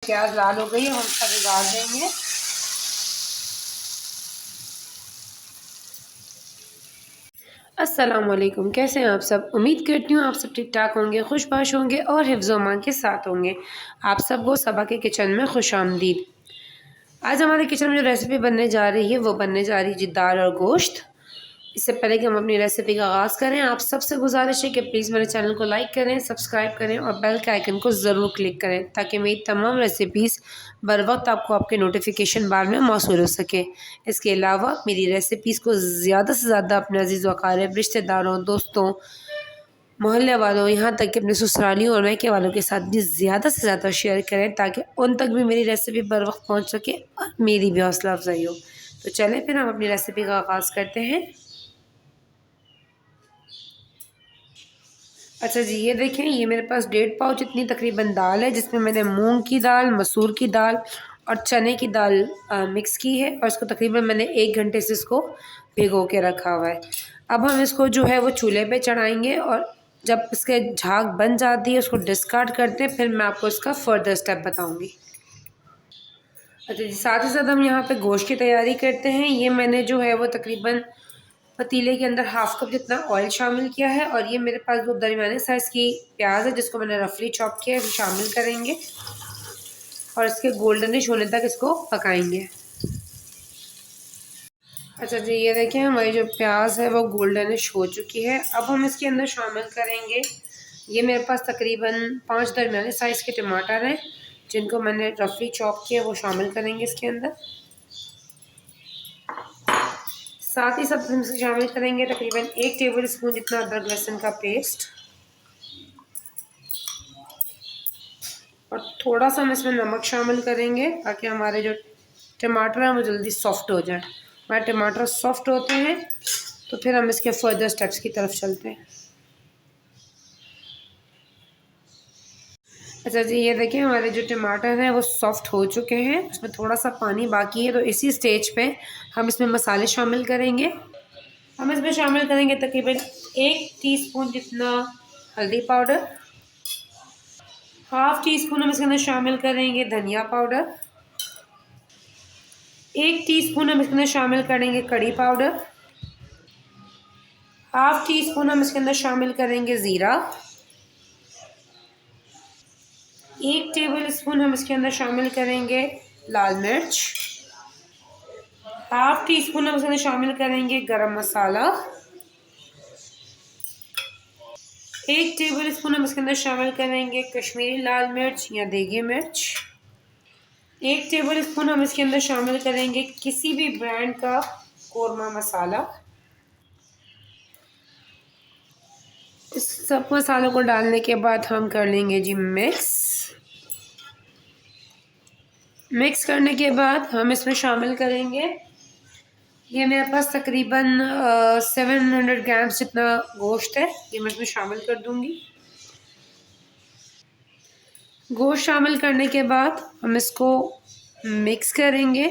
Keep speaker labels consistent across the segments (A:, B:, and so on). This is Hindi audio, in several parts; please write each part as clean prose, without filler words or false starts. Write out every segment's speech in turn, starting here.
A: प्याज लाल हो गई है, हम इसका गाड़ देंगे। अस्सलामुअलैकुम, कैसे हैं आप सब। उम्मीद करती हूँ आप सब ठीक ठाक होंगे, खुशबाश होंगे और हिफ्ज़ व अमान के साथ होंगे। आप सबको सबा के किचन में खुश आमदीद। आज हमारे किचन में जो रेसिपी बनने जा रही है वो बनने जा रही है जी दाल और गोश्त। इससे पहले कि हम अपनी रेसिपी का आगाज़ करें, आप सबसे गुजारिश है कि प्लीज़ मेरे चैनल को लाइक करें, सब्सक्राइब करें और बेल के आइकन को ज़रूर क्लिक करें ताकि मेरी तमाम रेसिपीज़ बर वक्त आपको आपके नोटिफिकेशन बार में मौसूल हो सके। इसके अलावा मेरी रेसिपीज़ को ज़्यादा से ज़्यादा अपने अजीज़ व अक़ारिब, रिश्तेदारों, दोस्तों, मोहल्ले वालों, यहाँ तक कि अपने ससुरालियों और मायके वालों के साथ भी ज़्यादा से ज़्यादा शेयर करें ताकि उन तक भी मेरी रेसिपी बर वक्त पहुँच सके और मेरी भी हौसला अफजाई हो। तो चलें फिर हम अपनी रेसिपी का आगाज़ करते हैं। अच्छा जी, ये देखें, ये मेरे पास 1.5 पाउच इतनी तकरीबन दाल है, जिसमें मैंने मूंग की दाल, मसूर की दाल और चने की दाल मिक्स की है और इसको तकरीबन मैंने 1 घंटे से इसको भिगो के रखा हुआ है। अब हम इसको जो है वो चूल्हे पे चढ़ाएंगे और जब इसके झाग बन जाती है उसको डिस्कार्ड करते हैं, फिर मैं आपको इसका फर्दर स्टेप बताऊँगी। अच्छा जी, साथ ही साथ हम यहाँ पे गोश्त की तैयारी करते हैं। ये मैंने जो है वो तकरीबन पतीले के अंदर हाफ कप जितना ऑयल शामिल किया है और ये मेरे पास दो दरमियाने साइज़ की प्याज है जिसको मैंने रफली चॉप किया है, शामिल करेंगे और इसके गोल्डनिश होने तक इसको पकाएंगे। अच्छा जी, ये देखें, हमारी जो प्याज है वो गोल्डनिश हो चुकी है। अब हम इसके अंदर शामिल करेंगे, ये मेरे पास तकरीबन 5 दरमियाने साइज़ के टमाटर हैं जिनको मैंने रफली चॉप किया, वो शामिल करेंगे इसके अंदर। साथ ही साथ हम इसे शामिल करेंगे तकरीबन 1 टेबल स्पून जितना अदरक लहसुन का पेस्ट और थोड़ा सा हम इसमें नमक शामिल करेंगे ताकि हमारे जो टमाटर हैं वो जल्दी सॉफ्ट हो जाए। हमारे टमाटर सॉफ्ट होते हैं तो फिर हम इसके फर्दर स्टेप्स की तरफ चलते हैं। अच्छा जी, ये देखिए, हमारे जो टमाटर हैं वो सॉफ्ट हो चुके हैं, इसमें थोड़ा सा पानी बाकी है। तो इसी स्टेज पे हम इसमें मसाले शामिल करेंगे। हम इसमें शामिल करेंगे तकरीबन 1 टीस्पून जितना हल्दी पाउडर, हाफ टी स्पून हम इसके अंदर शामिल करेंगे धनिया पाउडर, 1 टीस्पून हम इसके अंदर शामिल करेंगे कड़ी पाउडर, हाफ टी स्पून हम इसके अंदर शामिल करेंगे ज़ीरा, 1 टेबल स्पून हम इसके अंदर शामिल करेंगे लाल मिर्च, हाफ टी स्पून हम इसके अंदर शामिल करेंगे गरम मसाला, 1 टेबल स्पून हम इसके अंदर शामिल करेंगे कश्मीरी लाल मिर्च या देगी मिर्च, 1 टेबल स्पून हम इसके अंदर शामिल करेंगे किसी भी ब्रांड का कोरमा मसाला। इस सब मसालों को डालने के बाद हम कर लेंगे जी मिक्स करने के बाद हम इसमें शामिल करेंगे, ये मेरे पास तकरीबन 700 ग्राम्स जितना गोश्त है, ये मैं इसमें शामिल कर दूंगी। गोश्त शामिल करने के बाद हम इसको मिक्स करेंगे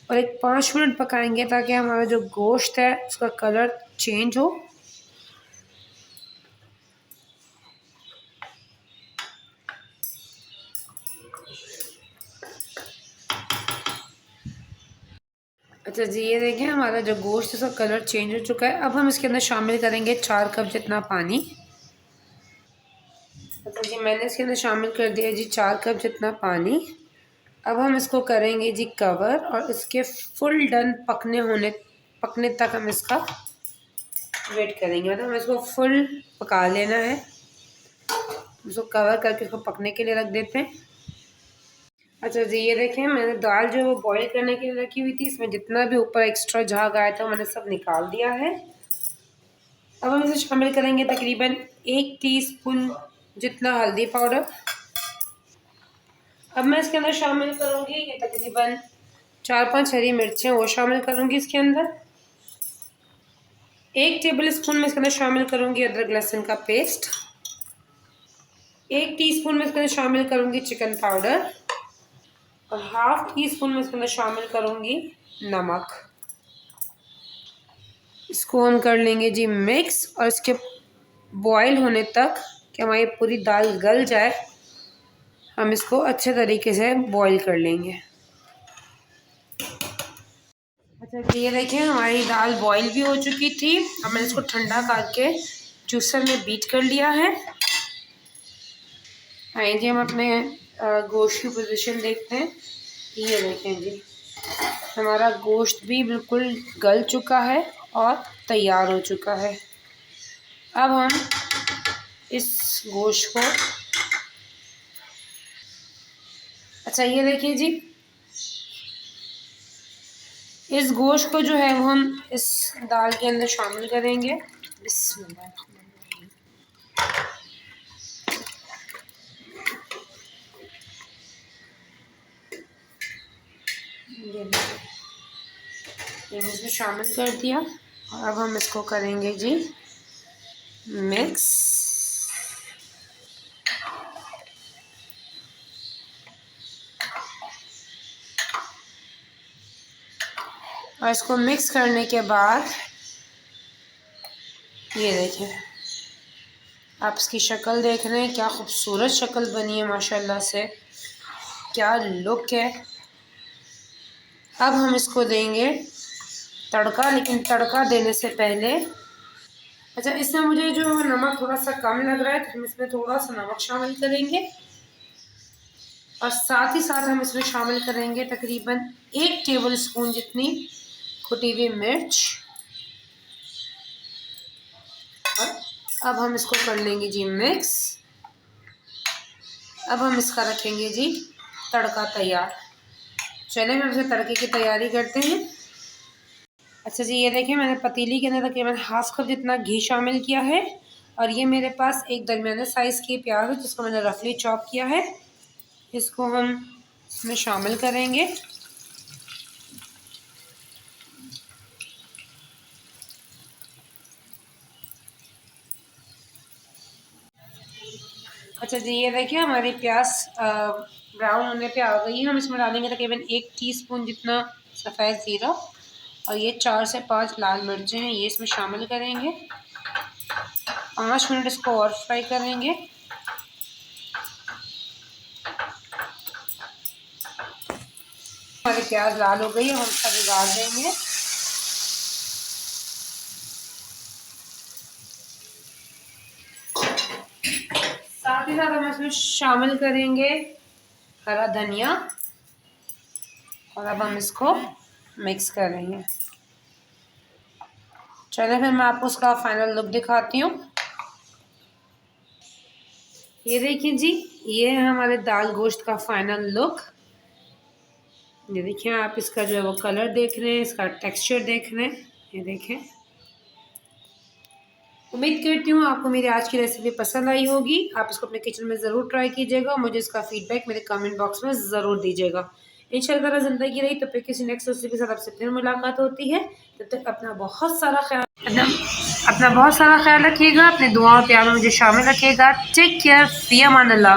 A: और एक 5 मिनट पकाएंगे ताकि हमारा जो गोश्त है उसका कलर चेंज हो। अच्छा जी, ये देखें, हमारा जो गोश्त है उसका कलर चेंज हो चुका है। अब हम इसके अंदर शामिल करेंगे 4 कप जितना पानी। अच्छा जी, मैंने इसके अंदर शामिल कर दिया जी 4 कप जितना पानी। अब हम इसको करेंगे जी कवर और इसके फुल डन पकने तक हम इसका वेट करेंगे, मतलब हम इसको फुल पका लेना है। इसको कवर करके इसको पकने के लिए रख देते हैं। अच्छा जी, ये देखें, मैंने दाल जो है वो बॉईल करने के लिए रखी हुई थी, इसमें जितना भी ऊपर एक्स्ट्रा झाग आया था मैंने सब निकाल दिया है। अब हम इसे शामिल करेंगे तकरीबन 1 टीस्पून जितना हल्दी पाउडर। अब मैं इसके अंदर शामिल करूँगी ये तकरीबन 4-5 हरी मिर्चें, वो शामिल करूँगी इसके अंदर। 1 टेबल स्पून में इसके अंदर शामिल करूँगी अदरक लहसुन का पेस्ट। 1 टीस्पून में इसके अंदर शामिल करूँगी चिकन पाउडर और हाफ टी स्पून में इसके अंदर शामिल करूँगी नमक। इसको हम कर लेंगे जी मिक्स और इसके बॉयल होने तक कि हमारी पूरी दाल गल जाए। हम इसको अच्छे तरीके से बॉईल कर लेंगे। अच्छा जी, ये देखिए हमारी दाल बॉईल भी हो चुकी थी। अब मैंने इसको ठंडा करके जूसर में बीट कर लिया है। आइए जी हम अपने गोश्त की पोजीशन देखते हैं। ये देखें जी, हमारा गोश्त भी बिल्कुल गल चुका है और तैयार हो चुका है। अब हम इस गोश्त को, अच्छा ये देखिए जी, इस गोश्त को जो है वो हम इस दाल के अंदर शामिल करेंगे। बिस्मिल्लाह, ये इसमें शामिल कर दिया और अब हम इसको करेंगे जी मिक्स। और इसको मिक्स करने के बाद ये देखें, आप इसकी शक्ल देख रहे हैं, क्या खूबसूरत शक्ल बनी है माशाल्लाह से, क्या लुक है। अब हम इसको देंगे तड़का, लेकिन तड़का देने से पहले, अच्छा इसमें मुझे जो नमक थोड़ा सा कम लग रहा है तो हम इसमें थोड़ा सा नमक शामिल करेंगे और साथ ही साथ हम इसमें शामिल करेंगे तकरीबन 1 टेबल स्पून जितनी कुटी हुई मिर्च। और अब हम इसको कर लेंगे जी मिक्स। अब हम इसका रखेंगे जी तड़का तैयार। चलिए हम इसे तड़के की तैयारी करते हैं। अच्छा जी, ये देखिए मैंने पतीली के अंदर तकरीबन हाफ कप जितना घी शामिल किया है और ये मेरे पास एक दरमियाने साइज़ की प्याज है जिसको मैंने रफली चॉप किया है। इसको हम इसमें शामिल करेंगे। अच्छा जी, ये देखिए हमारी प्याज ब्राउन होने पे आ गई है। हम इसमें डालेंगे तकरीबन 1 टीस्पून जितना सफ़ेद ज़ीरा और ये 4 से 5 लाल मिर्चें हैं, ये इसमें शामिल करेंगे। 5 मिनट इसको और फ्राई करेंगे। हमारी प्याज लाल हो गई है, हम इसका बिगाड़ देंगे। साथ ही साथ हम इसमें शामिल करेंगे हरा धनिया और अब हम इसको मिक्स करेंगे। चलिए फिर मैं आपको उसका फाइनल लुक दिखाती हूँ। ये देखिए जी, ये है हमारे दाल गोश्त का फाइनल लुक। ये देखिए आप इसका जो है वो कलर देख रहे हैं, इसका टेक्सचर देख रहे हैं, ये देखें। उम्मीद करती हूँ आपको मेरी आज की रेसिपी पसंद आई होगी। आप इसको अपने किचन में ज़रूर ट्राई कीजिएगा। मुझे इसका फीडबैक मेरे कमेंट बॉक्स में ज़रूर दीजिएगा। इंशाअल्लाह ज़िंदगी रही तो फिर किसी नेक्स्ट रेसिपी के साथ आपसे फिर मुलाकात होती है। तब तक अपना बहुत सारा ख्याल रखिएगा। अपने दुआओं प्यार में मुझे शामिल रखिएगा। टेक केयर, फ़ी अमान अल्लाह।